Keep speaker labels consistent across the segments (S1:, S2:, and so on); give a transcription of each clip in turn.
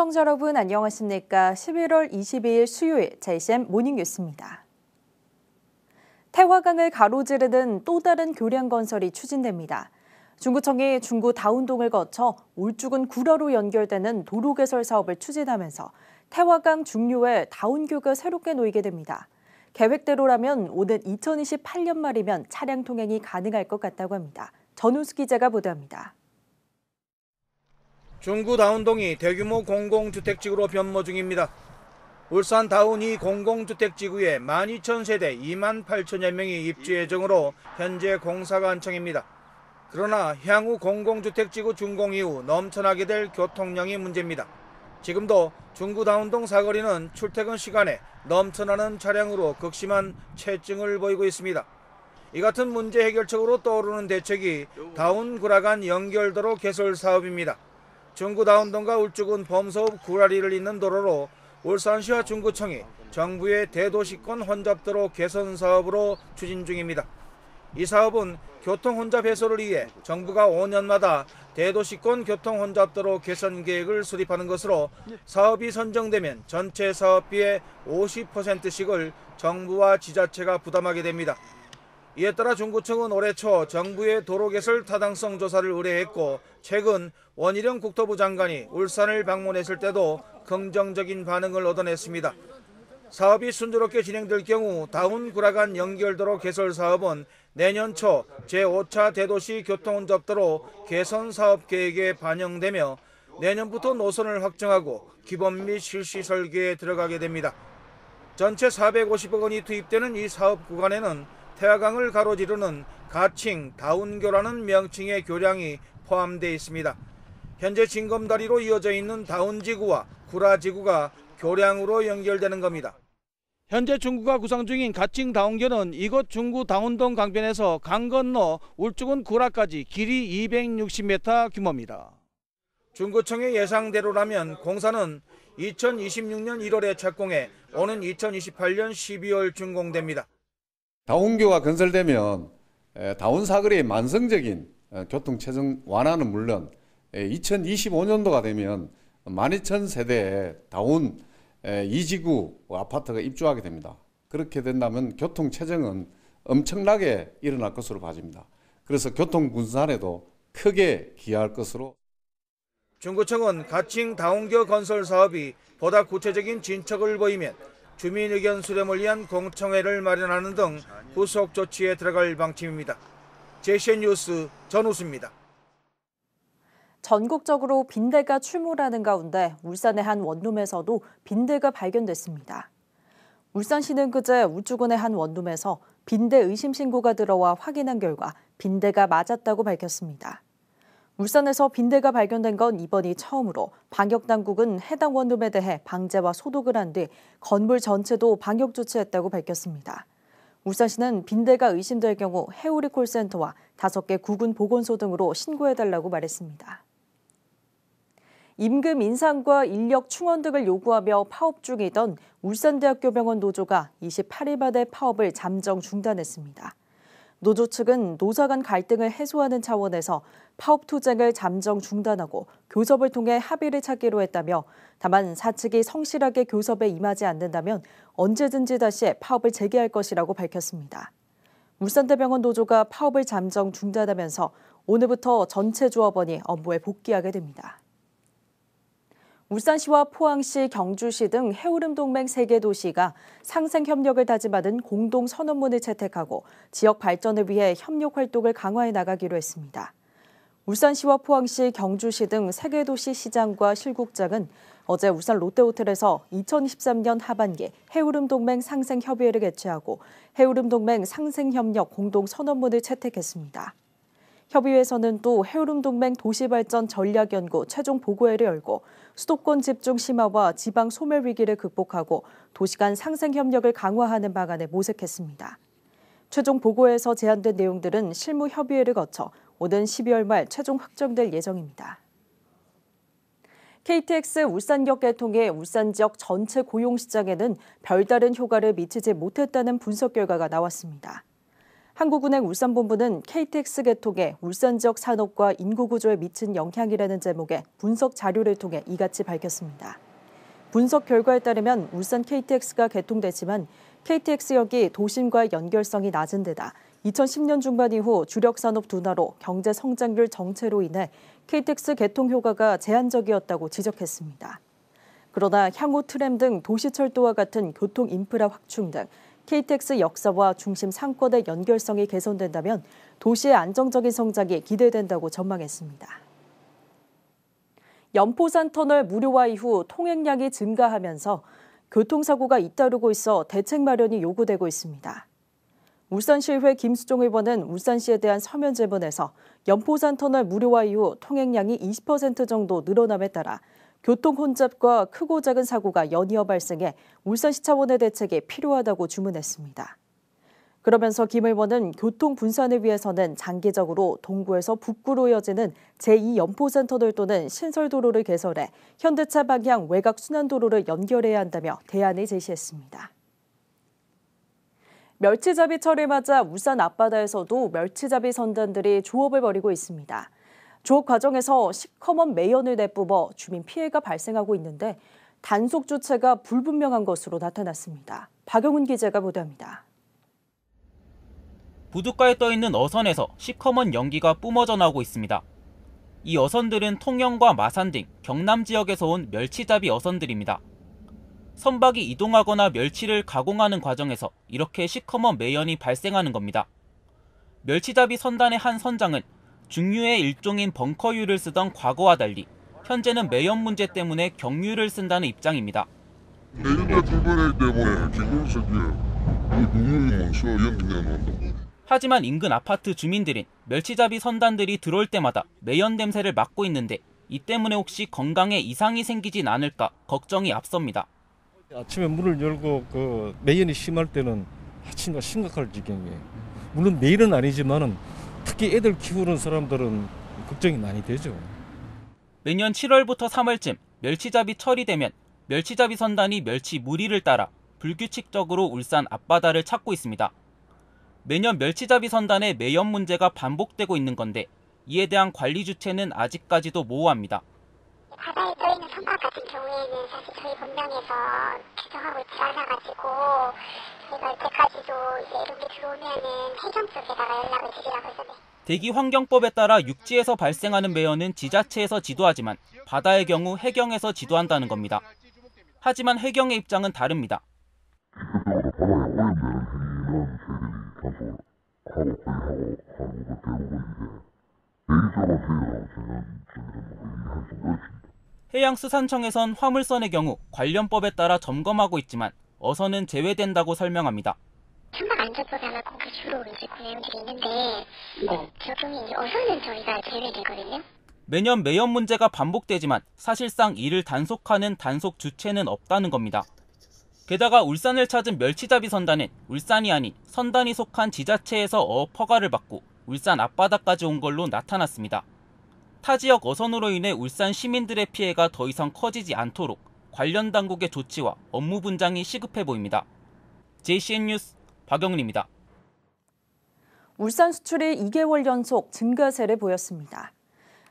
S1: 시청자 여러분 안녕하십니까? 11월 22일 수요일 JCM 모닝뉴스입니다. 태화강을 가로지르는 또 다른 교량 건설이 추진됩니다. 중구청이 중구 다운동을 거쳐 울주군 구라로 연결되는 도로 개설 사업을 추진하면서 태화강 중류에 다운교가 새롭게 놓이게 됩니다. 계획대로라면 오는 2028년 말이면 차량 통행이 가능할 것 같다고 합니다. 전우수 기자가 보도합니다.
S2: 중구 다운동이 대규모 공공주택지구로 변모 중입니다. 울산 다운이 공공주택지구에 12,000세대 28,000여 명이 입주 예정으로 현재 공사가 한창입니다. 그러나 향후 공공주택지구 준공 이후 넘쳐나게 될 교통량이 문제입니다. 지금도 중구 다운동 사거리는 출퇴근 시간에 넘쳐나는 차량으로 극심한 체증을 보이고 있습니다. 이 같은 문제 해결책으로 떠오르는 대책이 다운-구라 간 연결도로 개설 사업입니다. 중구 다운동과 울주군 범서읍 구라리를 잇는 도로로 울산시와 중구청이 정부의 대도시권 혼잡도로 개선 사업으로 추진 중입니다. 이 사업은 교통 혼잡 해소를 위해 정부가 5년마다 대도시권 교통 혼잡도로 개선 계획을 수립하는 것으로 사업이 선정되면 전체 사업비의 50%씩을 정부와 지자체가 부담하게 됩니다. 이에 따라 중구청은 올해 초 정부의 도로 개설 타당성 조사를 의뢰했고 최근 원희룡 국토부 장관이 울산을 방문했을 때도 긍정적인 반응을 얻어냈습니다. 사업이 순조롭게 진행될 경우 다운-구라 간 연결도로 개설 사업은 내년 초 제5차 대도시 교통혼잡도로 개선 사업 계획에 반영되며 내년부터 노선을 확정하고 기본 및 실시 설계에 들어가게 됩니다. 전체 450억 원이 투입되는 이 사업 구간에는 태화강을 가로지르는 가칭 다운교라는 명칭의 교량이 포함되어 있습니다. 현재 징검다리로 이어져 있는 다운지구와 구라지구가 교량으로 연결되는 겁니다. 현재 중구가 구상 중인 가칭 다운교는 이곳 중구 다운동 강변에서 강 건너 울주군 구라까지 길이 260m 규모입니다. 중구청의 예상대로라면 공사는 2026년 1월에 착공해 오는 2028년 12월 준공됩니다.
S3: 다운교가 건설되면 다운 사거리의 만성적인 교통 체증 완화는 물론 2025년도가 되면 12,000세대의 다운 2지구 아파트가 입주하게 됩니다. 그렇게 된다면 교통 체증은 엄청나게 일어날 것으로 봐집니다. 그래서 교통 분산에도 크게 기여할 것으로.
S2: 중구청은 가칭 다운교 건설 사업이 보다 구체적인 진척을 보이면 주민 의견 수렴을 위한 공청회를 마련하는 등 후속 조치에 들어갈 방침입니다. JCN 뉴스 전우수입니다.
S1: 전국적으로 빈대가 출몰하는 가운데 울산의 한 원룸에서도 빈대가 발견됐습니다. 울산시는 그제 울주군의 한 원룸에서 빈대 의심 신고가 들어와 확인한 결과 빈대가 맞았다고 밝혔습니다. 울산에서 빈대가 발견된 건 이번이 처음으로 방역당국은 해당 원룸에 대해 방제와 소독을 한 뒤 건물 전체도 방역 조치했다고 밝혔습니다. 울산시는 빈대가 의심될 경우 해우리 콜센터와 5개 구군 보건소 등으로 신고해달라고 말했습니다. 임금 인상과 인력 충원 등을 요구하며 파업 중이던 울산대학교 병원 노조가 28일 만에 파업을 잠정 중단했습니다. 노조 측은 노사 간 갈등을 해소하는 차원에서 파업 투쟁을 잠정 중단하고 교섭을 통해 합의를 찾기로 했다며 다만 사측이 성실하게 교섭에 임하지 않는다면 언제든지 다시 파업을 재개할 것이라고 밝혔습니다. 울산대병원 노조가 파업을 잠정 중단하면서 오늘부터 전체 조합원이 업무에 복귀하게 됩니다. 울산시와 포항시, 경주시 등 해오름 동맹 3개 도시가 상생 협력을 다짐하는 공동 선언문을 채택하고 지역 발전을 위해 협력 활동을 강화해 나가기로 했습니다. 울산시와 포항시, 경주시 등 3개 도시 시장과 실국장은 어제 울산 롯데호텔에서 2023년 하반기 해오름 동맹 상생 협의회를 개최하고 해오름 동맹 상생 협력 공동 선언문을 채택했습니다. 협의회에서는 또 해오름 동맹 도시발전 전략연구 최종 보고회를 열고 수도권 집중 심화와 지방 소멸 위기를 극복하고 도시 간 상생 협력을 강화하는 방안을 모색했습니다. 최종 보고회에서 제안된 내용들은 실무 협의회를 거쳐 오는 12월 말 최종 확정될 예정입니다. KTX 울산역 개통해 울산 지역 전체 고용 시장에는 별다른 효과를 미치지 못했다는 분석 결과가 나왔습니다. 한국은행 울산본부는 KTX 개통에 울산 지역 산업과 인구 구조에 미친 영향이라는 제목의 분석 자료를 통해 이같이 밝혔습니다. 분석 결과에 따르면 울산 KTX가 개통됐지만 KTX역이 도심과의 연결성이 낮은 데다 2010년 중반 이후 주력 산업 둔화로 경제 성장률 정체로 인해 KTX 개통 효과가 제한적이었다고 지적했습니다. 그러나 향후 트램 등 도시철도와 같은 교통 인프라 확충 등 KTX 역사와 중심 상권의 연결성이 개선된다면 도시의 안정적인 성장이 기대된다고 전망했습니다. 연포산 터널 무료화 이후 통행량이 증가하면서 교통사고가 잇따르고 있어 대책 마련이 요구되고 있습니다. 울산시의회 김수종 의원은 울산시에 대한 서면 질문에서 연포산 터널 무료화 이후 통행량이 20% 정도 늘어남에 따라 교통 혼잡과 크고 작은 사고가 연이어 발생해 울산시 차원의 대책이 필요하다고 주문했습니다. 그러면서 김 의원은 교통 분산을 위해서는 장기적으로 동구에서 북구로 이어지는 제2연포산 터널 또는 신설도로를 개설해 현대차 방향 외곽 순환도로를 연결해야 한다며 대안을 제시했습니다. 멸치잡이철을 맞아 울산 앞바다에서도 멸치잡이 선단들이 조업을 벌이고 있습니다. 조업 과정에서 시커먼 매연을 내뿜어 주민 피해가 발생하고 있는데 단속 주체가 불분명한 것으로 나타났습니다. 박영훈 기자가 보도합니다.
S4: 부둣가에 떠있는 어선에서 시커먼 연기가 뿜어져 나오고 있습니다. 이 어선들은 통영과 마산 등 경남 지역에서 온 멸치잡이 어선들입니다. 선박이 이동하거나 멸치를 가공하는 과정에서 이렇게 시커먼 매연이 발생하는 겁니다. 멸치잡이 선단의 한 선장은 중유의 일종인 벙커유를 쓰던 과거와 달리 현재는 매연 문제 때문에 경유를 쓴다는 입장입니다.
S5: 매연에 불편하기 때문에 기본석에 농용만 써 연기 내놓는다고.
S4: 하지만 인근 아파트 주민들은 멸치잡이 선단들이 들어올 때마다 매연 냄새를 맡고 있는데 이 때문에 혹시 건강에 이상이 생기진 않을까 걱정이 앞섭니다.
S6: 아침에 문을 열고 매연이 심할 때는 아침에 심각할 지경이에요. 물론 매일은 아니지만은 특히 애들 키우는 사람들은 걱정이 많이 되죠.
S4: 매년 7월부터 3월쯤 멸치잡이 철이 되면 멸치잡이 선단이 멸치 무리를 따라 불규칙적으로 울산 앞바다를 찾고 있습니다. 매년 멸치잡이 선단의 매연 문제가 반복되고 있는 건데 이에 대한 관리 주체는 아직까지도 모호합니다.
S7: 바다에 떠있는 선박 같은 경우에는 사실 저희 본명에서 규정하고 있지 않아가지고 저희가 여태까지도 이런 게 들어오면은 해경 쪽에다가 연락을 드리라고 해서
S4: 대기환경법에 따라 육지에서 발생하는 매연은 지자체에서 지도하지만 바다의 경우 해경에서 지도한다는 겁니다. 하지만 해경의 입장은 다릅니다. 해양수산청에선 화물선의 경우 관련법에 따라 점검하고 있지만 어선은 제외된다고 설명합니다.
S7: 선박 안전보다는 거기 주로 이제 구내용들이 있는데 적용이 이제 어선은 저희가 제외되거든요.
S4: 매년 매연 문제가 반복되지만 사실상 이를 단속하는 단속 주체는 없다는 겁니다. 게다가 울산을 찾은 멸치잡이 선단은 울산이 아닌 선단이 속한 지자체에서 어업 허가를 받고 울산 앞바다까지 온 걸로 나타났습니다. 타 지역 어선으로 인해 울산 시민들의 피해가 더 이상 커지지 않도록 관련 당국의 조치와 업무 분장이 시급해 보입니다. JCN 뉴스 박영훈입니다.
S1: 울산 수출이 2개월 연속 증가세를 보였습니다.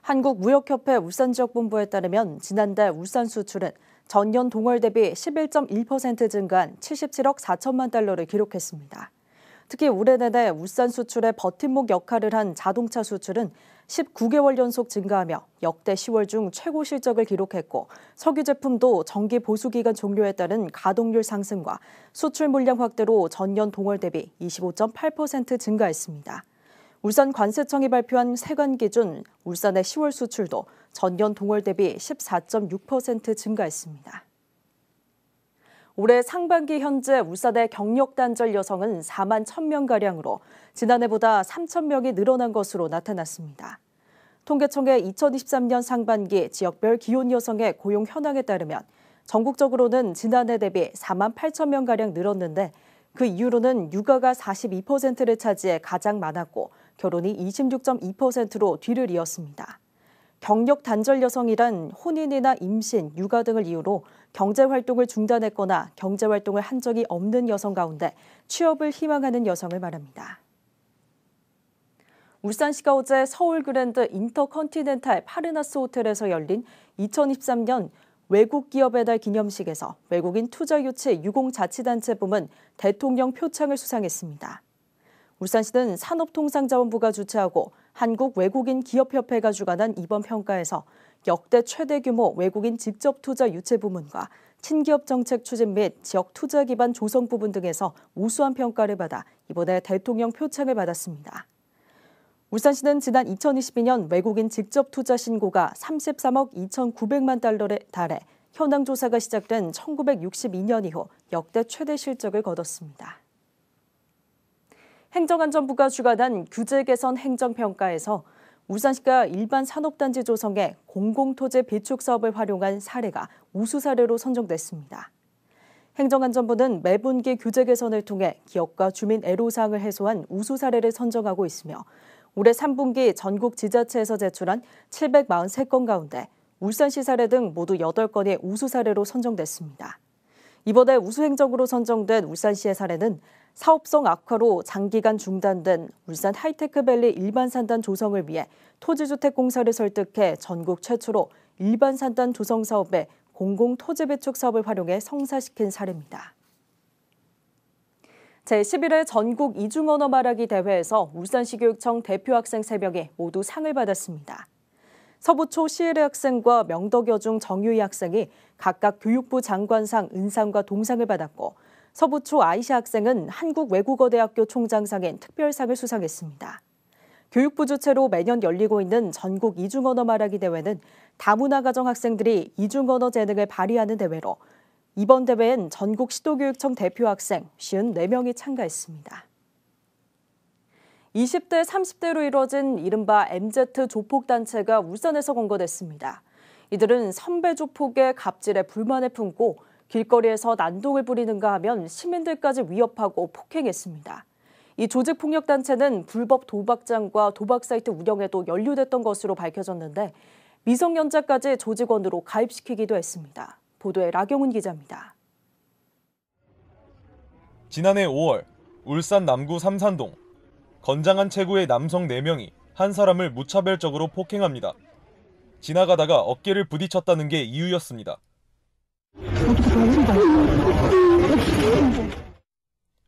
S1: 한국무역협회 울산지역본부에 따르면 지난달 울산 수출은 전년 동월 대비 11.1% 증가한 77억 4천만 달러를 기록했습니다. 특히 올해 내내 울산 수출의 버팀목 역할을 한 자동차 수출은 19개월 연속 증가하며 역대 10월 중 최고 실적을 기록했고 석유 제품도 정기 보수 기간 종료에 따른 가동률 상승과 수출 물량 확대로 전년 동월 대비 25.8% 증가했습니다. 울산관세청이 발표한 세관 기준 울산의 10월 수출도 전년 동월 대비 14.6% 증가했습니다. 올해 상반기 현재 울산의 경력 단절 여성은 4만 1,000명가량으로 지난해보다 3,000명이 늘어난 것으로 나타났습니다. 통계청의 2023년 상반기 지역별 기혼 여성의 고용 현황에 따르면 전국적으로는 지난해 대비 4만 8,000명가량 늘었는데 그 이유로는 육아가 42%를 차지해 가장 많았고 결혼이 26.2%로 뒤를 이었습니다. 경력 단절 여성이란 혼인이나 임신, 육아 등을 이유로 경제활동을 중단했거나 경제활동을 한 적이 없는 여성 가운데 취업을 희망하는 여성을 말합니다. 울산시가 어제 서울 그랜드 인터컨티넨탈 파르나스 호텔에서 열린 2023년 외국 기업의 달 기념식에서 외국인 투자 유치 유공자치단체 부문 대통령 표창을 수상했습니다. 울산시는 산업통상자원부가 주최하고 한국 외국인 기업협회가 주관한 이번 평가에서 역대 최대 규모 외국인 직접 투자 유치 부문과 친기업 정책 추진 및 지역 투자 기반 조성 부분 등에서 우수한 평가를 받아 이번에 대통령 표창을 받았습니다. 울산시는 지난 2022년 외국인 직접 투자 신고가 33억 2,900만 달러에 달해 현황 조사가 시작된 1962년 이후 역대 최대 실적을 거뒀습니다. 행정안전부가 주관한 규제 개선 행정평가에서 울산시가 일반 산업단지 조성에 공공토지 비축 사업을 활용한 사례가 우수 사례로 선정됐습니다. 행정안전부는 매분기 규제 개선을 통해 기업과 주민 애로사항을 해소한 우수 사례를 선정하고 있으며 올해 3분기 전국 지자체에서 제출한 743건 가운데 울산시 사례 등 모두 8건이 우수 사례로 선정됐습니다. 이번에 우수 행정으로 선정된 울산시의 사례는 사업성 악화로 장기간 중단된 울산 하이테크밸리 일반 산단 조성을 위해 토지주택 공사를 설득해 전국 최초로 일반 산단 조성 사업에 공공 토지 비축 사업을 활용해 성사시킨 사례입니다. 제11회 전국 이중언어 말하기 대회에서 울산시 교육청 대표 학생 3명이 모두 상을 받았습니다. 서부초 시혜래 학생과 명덕여중 정유희 학생이 각각 교육부 장관상, 은상과 동상을 받았고 서부초 아이샤 학생은 한국외국어대학교 총장상인 특별상을 수상했습니다. 교육부 주최로 매년 열리고 있는 전국 이중언어 말하기 대회는 다문화 가정 학생들이 이중언어 재능을 발휘하는 대회로 이번 대회엔 전국 시도교육청 대표 학생 54명이 참가했습니다. 20대, 30대로 이뤄진 이른바 MZ 조폭단체가 울산에서 검거됐습니다. 이들은 선배 조폭의 갑질에 불만을 품고 길거리에서 난동을 부리는가 하면 시민들까지 위협하고 폭행했습니다. 이 조직폭력단체는 불법 도박장과 도박사이트 운영에도 연루됐던 것으로 밝혀졌는데 미성년자까지 조직원으로 가입시키기도 했습니다. 보도에 라경훈 기자입니다.
S8: 지난해 5월 울산 남구 삼산동 건장한 체구의 남성 4명이 한 사람을 무차별적으로 폭행합니다. 지나가다가 어깨를 부딪혔다는 게 이유였습니다.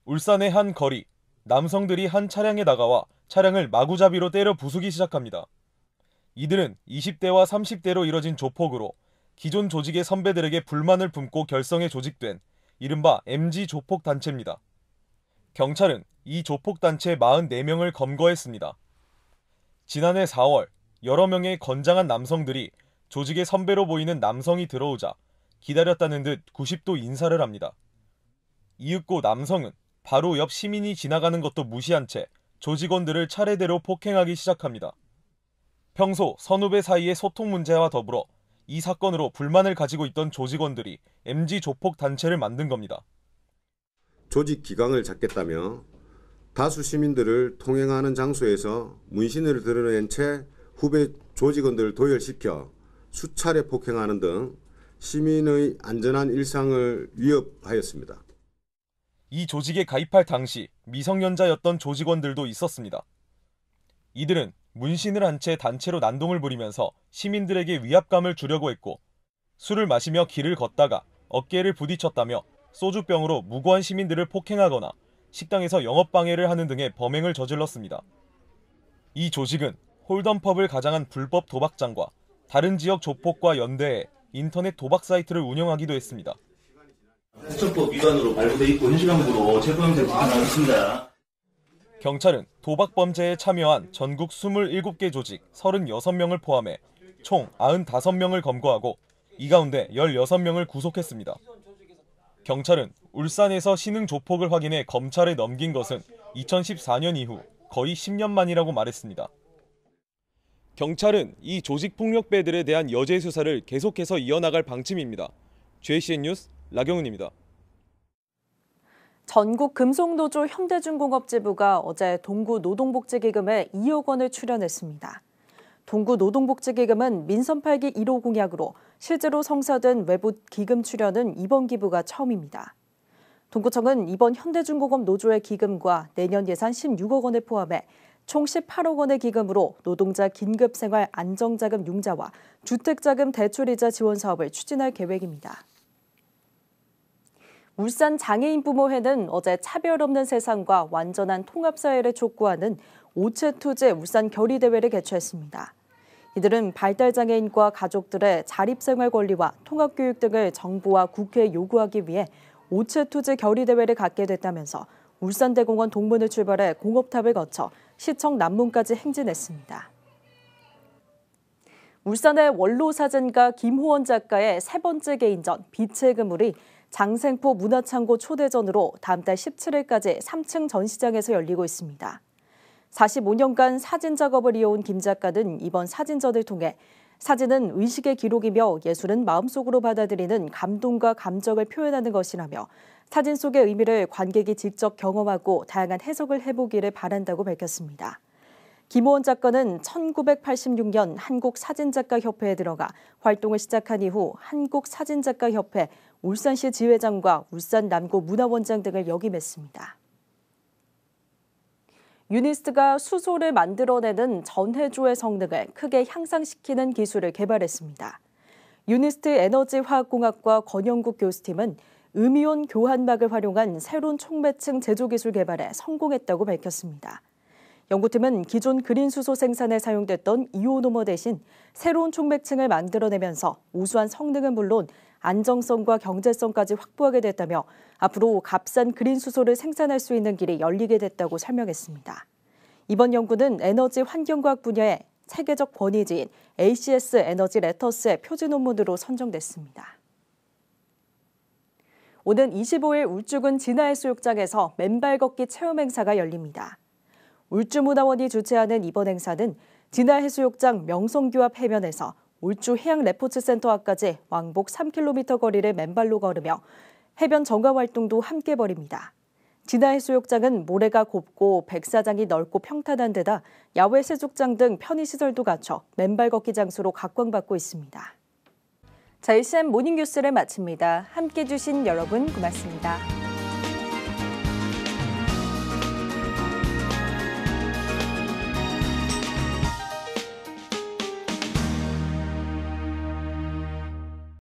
S8: 울산의 한 거리, 남성들이 한 차량에 다가와 차량을 마구잡이로 때려 부수기 시작합니다. 이들은 20대와 30대로 이뤄진 조폭으로 기존 조직의 선배들에게 불만을 품고 결성해 조직된 이른바 MG 조폭 단체입니다. 경찰은 이 조폭 단체 44명을 검거했습니다. 지난해 4월 여러 명의 건장한 남성들이 조직의 선배로 보이는 남성이 들어오자 기다렸다는 듯 90도 인사를 합니다. 이윽고 남성은 바로 옆 시민이 지나가는 것도 무시한 채 조직원들을 차례대로 폭행하기 시작합니다. 평소 선후배 사이의 소통 문제와 더불어 이 사건으로 불만을 가지고 있던 조직원들이 MG 조폭 단체를 만든 겁니다.
S9: 조직 기강을 잡겠다며 다수 시민들을 통행하는 장소에서 문신을 드러낸 채 후배 조직원들을 도열시켜 수차례 폭행하는 등 시민의 안전한 일상을 위협하였습니다.
S8: 이 조직에 가입할 당시 미성년자였던 조직원들도 있었습니다. 이들은 문신을 한 채 단체로 난동을 부리면서 시민들에게 위압감을 주려고 했고 술을 마시며 길을 걷다가 어깨를 부딪혔다며 소주병으로 무고한 시민들을 폭행하거나 식당에서 영업방해를 하는 등의 범행을 저질렀습니다. 이 조직은 홀덤펍을 가장한 불법 도박장과 다른 지역 조폭과 연대해 인터넷 도박 사이트를 운영하기도 했습니다.
S10: 국정법 위반으로 발부돼 있고 현실함으로 체포영장 집행하겠습니다.
S8: 경찰은 도박 범죄에 참여한 전국 27개 조직 36명을 포함해 총 95명을 검거하고 이 가운데 16명을 구속했습니다. 경찰은 울산에서 신흥 조폭을 확인해 검찰에 넘긴 것은 2014년 이후 거의 10년 만이라고 말했습니다. 경찰은 이 조직폭력배들에 대한 여죄 수사를 계속해서 이어나갈 방침입니다. JCN 뉴스 라경훈입니다.
S1: 전국 금속노조 현대중공업지부가 어제 동구노동복지기금에 2억 원을 출연했습니다. 동구노동복지기금은 민선 8기 1호 공약으로 실제로 성사된 외부 기금 출연은 이번 기부가 처음입니다. 동구청은 이번 현대중공업 노조의 기금과 내년 예산 16억 원을 포함해 총 18억 원의 기금으로 노동자 긴급생활 안정자금 융자와 주택자금 대출이자 지원 사업을 추진할 계획입니다. 울산 장애인 부모회는 어제 차별 없는 세상과 완전한 통합사회를 촉구하는 오체투제 울산 결의대회를 개최했습니다. 이들은 발달장애인과 가족들의 자립생활 권리와 통합교육 등을 정부와 국회에 요구하기 위해 오체투제 결의대회를 갖게 됐다면서 울산대공원 동문을 출발해 공업탑을 거쳐 시청 남문까지 행진했습니다. 울산의 원로사진가 김호원 작가의 세 번째 개인전 빛의 그물이 장생포 문화창고 초대전으로 다음 달 17일까지 3층 전시장에서 열리고 있습니다. 45년간 사진 작업을 이어온 김 작가는 이번 사진전을 통해 사진은 의식의 기록이며 예술은 마음속으로 받아들이는 감동과 감정을 표현하는 것이라며 사진 속의 의미를 관객이 직접 경험하고 다양한 해석을 해보기를 바란다고 밝혔습니다. 김호원 작가는 1986년 한국사진작가협회에 들어가 활동을 시작한 이후 한국사진작가협회 울산시 지회장과 울산 남구 문화원장 등을 역임했습니다. 유니스트가 수소를 만들어내는 전해조의 성능을 크게 향상시키는 기술을 개발했습니다. 유니스트 에너지화학공학과 권영국 교수팀은 음이온 교환막을 활용한 새로운 촉매층 제조 기술 개발에 성공했다고 밝혔습니다. 연구팀은 기존 그린 수소 생산에 사용됐던 이오노머 대신 새로운 촉매층을 만들어내면서 우수한 성능은 물론 안정성과 경제성까지 확보하게 됐다며 앞으로 값싼 그린 수소를 생산할 수 있는 길이 열리게 됐다고 설명했습니다. 이번 연구는 에너지 환경과학 분야의 세계적 권위지인 ACS 에너지 레터스의 표지 논문으로 선정됐습니다. 오는 25일 울주군 진화해수욕장에서 맨발 걷기 체험 행사가 열립니다. 울주문화원이 주최하는 이번 행사는 진화해수욕장 명성교합 해변에서 울주해양레포츠센터 앞까지 왕복 3km 거리를 맨발로 걸으며 해변 정화 활동도 함께 벌입니다. 진화해수욕장은 모래가 곱고 백사장이 넓고 평탄한 데다 야외 세족장 등 편의시설도 갖춰 맨발 걷기 장소로 각광받고 있습니다. 자, ACM 모닝뉴스를 마칩니다. 함께해 주신 여러분 고맙습니다.